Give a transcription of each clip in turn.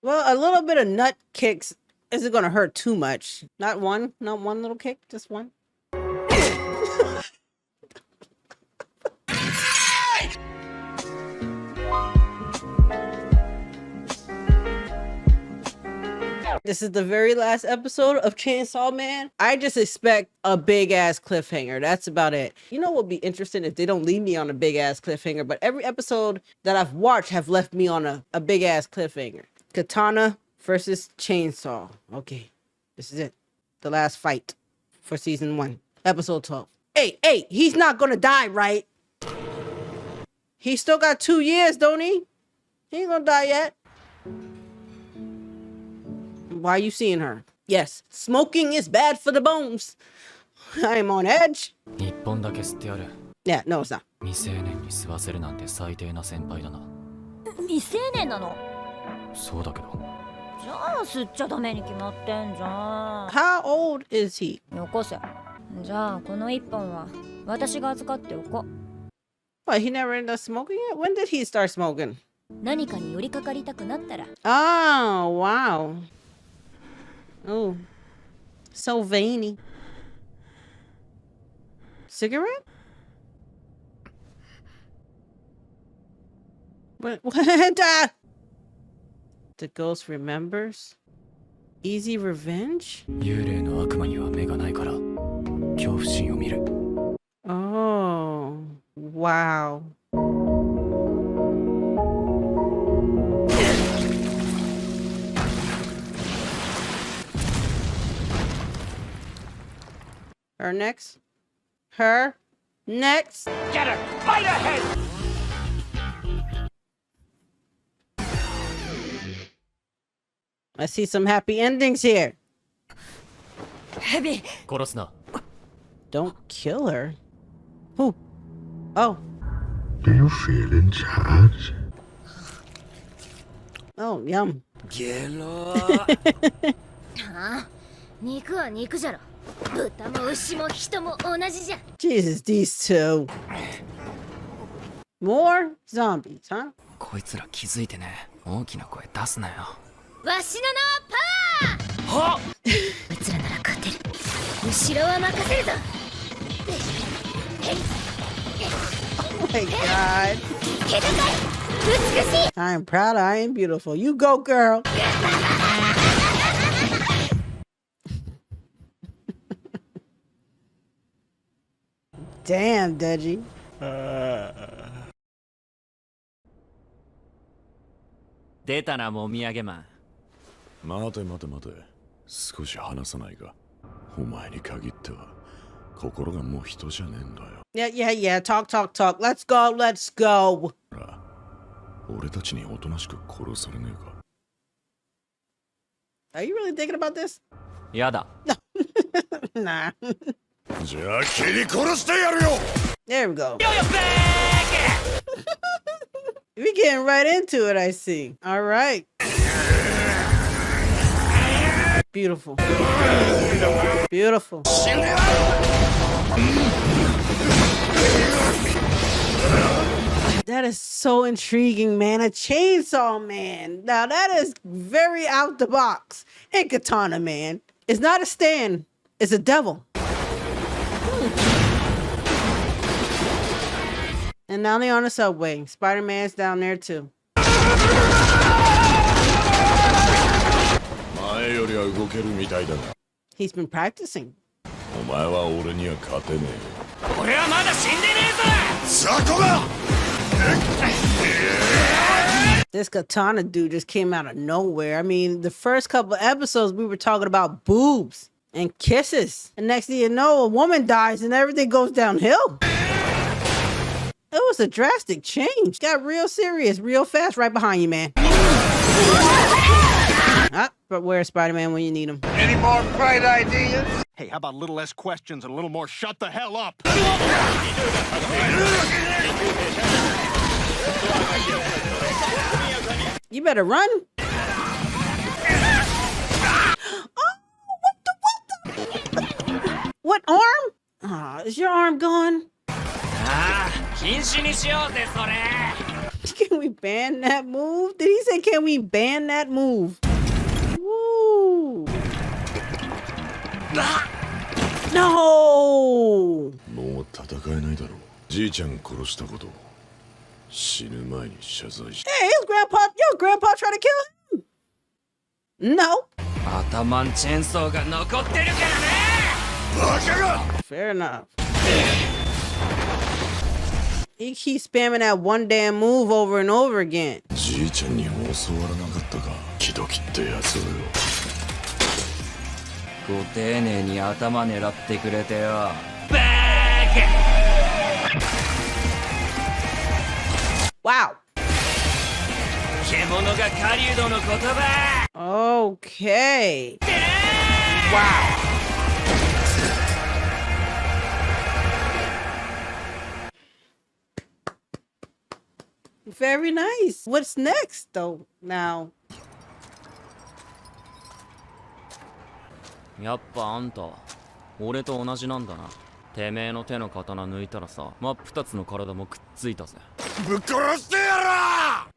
Well, a little bit of nut kicks isn't gonna hurt too much. Not one little kick, just one. This is the very last episode of Chainsaw Man. I just expect a big ass cliffhanger. That's about it. You know what would be interesting if they don't leave me on a big ass cliffhanger, but every episode that I've watched have left me on a big ass cliffhanger. Katana versus Chainsaw. Okay, this is it. The last fight for season 1, episode 12. Hey, he's not gonna die, right? He still got 2 years, don't he? He ain't gonna die yet. Why are you seeing her? Yes, smoking is bad for the bones. I am on edge. Yeah, no, it's not. 未成年に吸わせるなんて最低な先輩だな。未成年なの？そうだけど。じゃあ吸っちゃダメに決まってんじゃん。How old is he? よこせ。じゃあこの一本は私が預かっておこう。What, he never ended up smoking it? When did he start smoking? 何かに寄りかかりたくなったら。Oh, wow. Oh, so veiny. Cigarette? What? The ghost remembers? Easy revenge? 幽霊の悪魔には目がないから恐怖心を見る。Oh, wow. Her next. Her next. Get her right ahead. I see some happy endings here. Heavy. 殺すな。 Don't kill her. Who? Oh. Do you feel in charge? Oh, yum. はあ、肉は肉じゃろ。豚も牛も人も同じじゃ。Jesus, these two. More zombies, huh? こいつら気づいてね。大きな声出すなよ。わしの名はパワー。はっ。うつらなら勝てる。後ろは任せるぞ。Oh my god. 気高い。美しい。I'm proud, I am beautiful. You go, girl. Damn, Deji. 出たな、もみあげマン。待て待て待て。少し話さないか。お前に限っては心がもう人じゃねえんだよ。Yeah. Talk. Let's go. 俺たちにおとなしく殺されねえか。Are you really thinking about this? やだ。Nah. じゃあ切り殺してやるよ。 There we go. We're getting right into it, I see. All right. Beautiful. That is so intriguing, man. A chainsaw man. Now that is very out the box. And Katana Man. It's not a stand. It's a devil. And now they're on the subway. Spider-Man's down there too. He's been practicing. This Katana dude just came out of nowhere. I mean, the first couple episodes we were talking about boobs and kisses. And next thing you know, a woman dies and everything goes downhill. It was a drastic change. Got real serious, real fast right behind you, man. But where's Spider-Man when you need him? Any more bright ideas? Hey, how about a little less questions and a little more shut the hell up? You better run. Oh, what arm? Is your arm gone? Can we ban that move? Did he say, can we ban that move? Woo. No! もう戦えないだろう。じいちゃん殺したことを死ぬ前に謝罪し Hey, his grandpa, your grandpa tried to kill him? No. 頭んチェーンソーが残ってるからね。 Fair enough. He keeps spamming that one damn move over and over again. じいちゃんに教わらなかったか気どきってやつをよ。ご丁寧に頭狙ってくれてよ。バーカ。 Wow. 獣が狩人の言葉。 Okay. Wow. Very nice. What's next, though, now? やっぱあんた俺と同じなんだな。てめえの手の刀抜いたらさ、真っ二つの体もくっついたぜ。ぶっ殺してや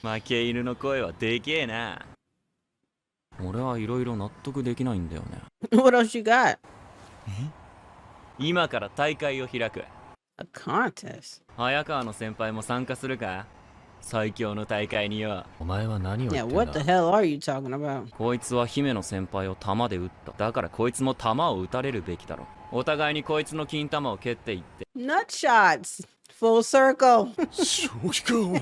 負け犬の声はでけえな。俺はいろいろ納得できないんだよね。What else you got? 今から大会を開く。 A contest? 早川の先輩も参加するか。最強の大会によ。お前は何を言 Yeah, ってん what the だ。 hell are you talking about? こいつは姫の先輩を弾で撃った。だからこいつも弾を撃たれるべきだろ。お互いにこいつの金玉を蹴っていって。 Nut shots. Full circle. 正気かお前。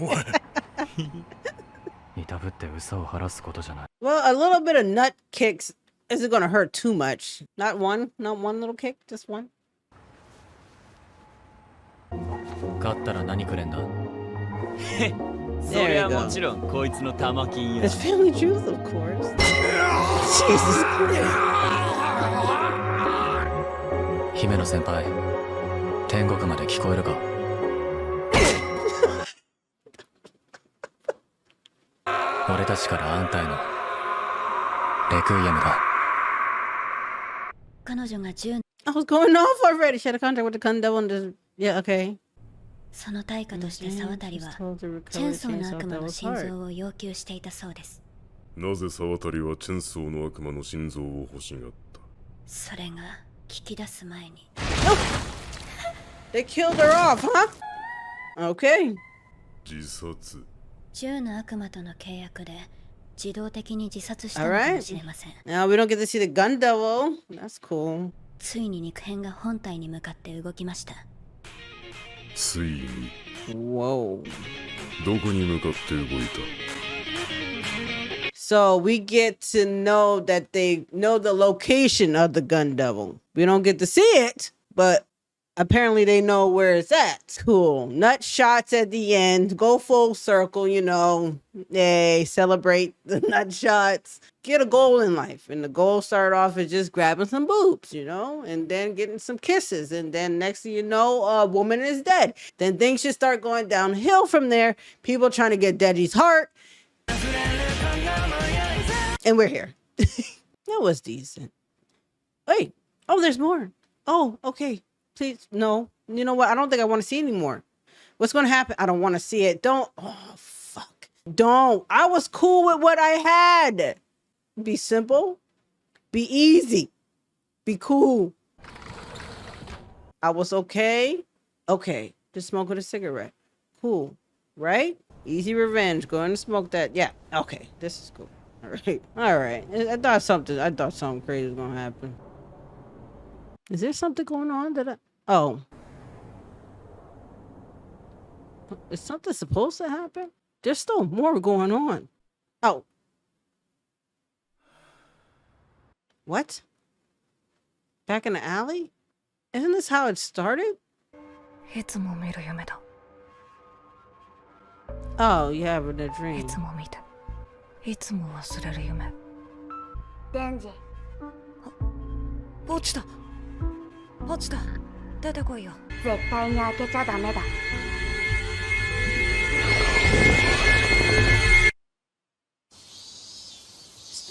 いたぶって嘘を晴らすことじゃない。 Well, a little bit of nut kicks isn't gonna hurt too much. Not one little kick, just one. 勝ったら何くれんだ。そりゃもちろんこいつの玉金よ。 It's family truth, of course. Jesus Christ. 姫の先輩、天国まで聞こえるか。俺たちからあんたへのレクイエムだ。彼女が10 I was going off already. She had a contract with the gun devil and just... Yeah, okay. その対価として沢渡は Told to recover チェンソーの chainsaw 悪魔 that の was 心 hard. 臓を要求していたそうです。なぜ沢渡はチェンソーの悪魔の心臓を欲しがった。それが聞き出す前に They killed her off, huh? Okay. 自殺。 10の悪魔との契約で自動的に自殺したのかもしれません。 Now we don't get to see the gun devil. That's cool. ついに肉片が本体に向かって動きました。ついに Whoa. どこに向かって動いた。 So we get to know that they know the location of the gun devil. We don't get to see it, but apparently they know where it's at. Cool. Nut shots at the end. Go full circle, you know. Yay, celebrate the nut shots. Get a goal in life. And the goal started off as just grabbing some boobs, you know, and then getting some kisses. And then next thing you know, a woman is dead. Then things just start going downhill from there. People trying to get Deji's heart. And we're here. That was decent. Wait. Oh, there's more. Oh, okay. Please, no. You know what? I don't think I want to see anymore. What's going to happen? I don't want to see it. Don't. Oh, fuck. Don't. I was cool with what I had. Be simple. Be easy. Be cool. I was okay. Okay. Just smoking a cigarette. Cool. Right? Easy revenge. Go and smoke that. Yeah. Okay. This is cool. All right. All right. I thought something crazy was going to happen. Is there something going on Oh. Is something supposed to happen? There's still more going on. Oh. What? Back in the alley? Isn't this how it started? いつも見る夢だ。 Oh, you having a い dream. つも見て、いつも忘れる夢。デンジ、落ちた。落ちた。出てこいよ。絶対に開けちゃダメだ。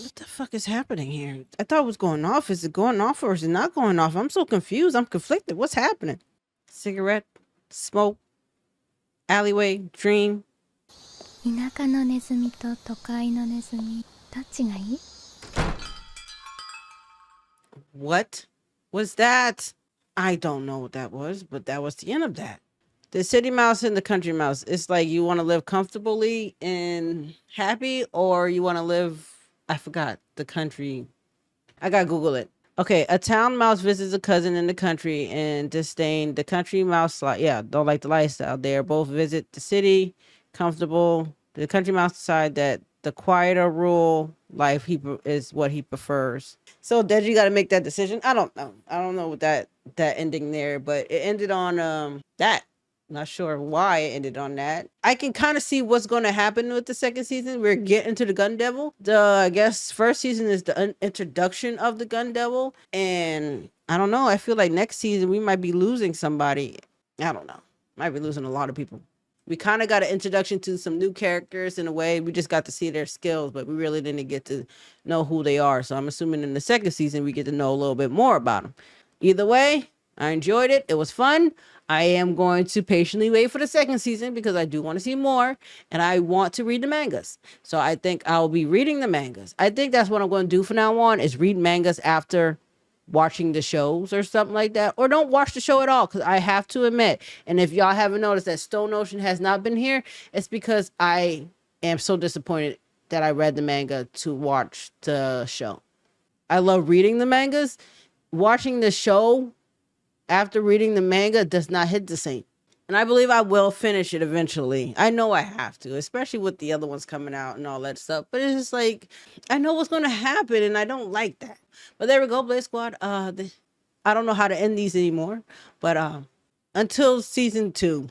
What the fuck is happening here? I thought it was going off. Is it going off or is it not going off? I'm so confused. I'm conflicted. What's happening? Cigarette, smoke, alleyway, dream. 田舎のネズミと都会のネズミ、どっちがいい？ What was that? I don't know what that was, but that was the end of that. The city mouse and the country mouse. It's like you want to live comfortably and happy, or you want to live, I forgot the country. I gotta Google it. Okay, a town mouse visits a cousin in the country and disdain the country mouse. Don't like the lifestyle. They are both visit the city, comfortable. The country mouse decide that the quieter rural life is what he prefers. So Deji got to make that decision. I don't know. I don't know what that ending there, but it ended on that. Not sure why it ended on that. I can kind of see what's going to happen with the second season. We're getting to the Gun Devil. I guess first season is the introduction of the Gun Devil, and I don't know. I feel like next season we might be losing somebody. I don't know. Might be losing a lot of people. We kind of got an introduction to some new characters in a way. We just got to see their skills, but we really didn't get to know who they are. So I'm assuming in the second season we get to know a little bit more about them. Either way, I enjoyed it. It was fun. I am going to patiently wait for the second season because I do want to see more and I want to read the mangas. So I think I'll be reading the mangas. I think that's what I'm going to do from now on is read mangas after watching the shows or something like that. Or don't watch the show at all because I have to admit, and if y'all haven't noticed that Stone Ocean has not been here, it's because I am so disappointed that I read the manga to watch the show. I love reading the mangas. Watching the show after reading the manga does not hit the same. And I believe I will finish it eventually. I know I have to, especially with the other ones coming out and all that stuff. But it's just like, I know what's going to happen and I don't like that. But there we go, Blade Squad. I don't know how to end these anymore. But until season 2,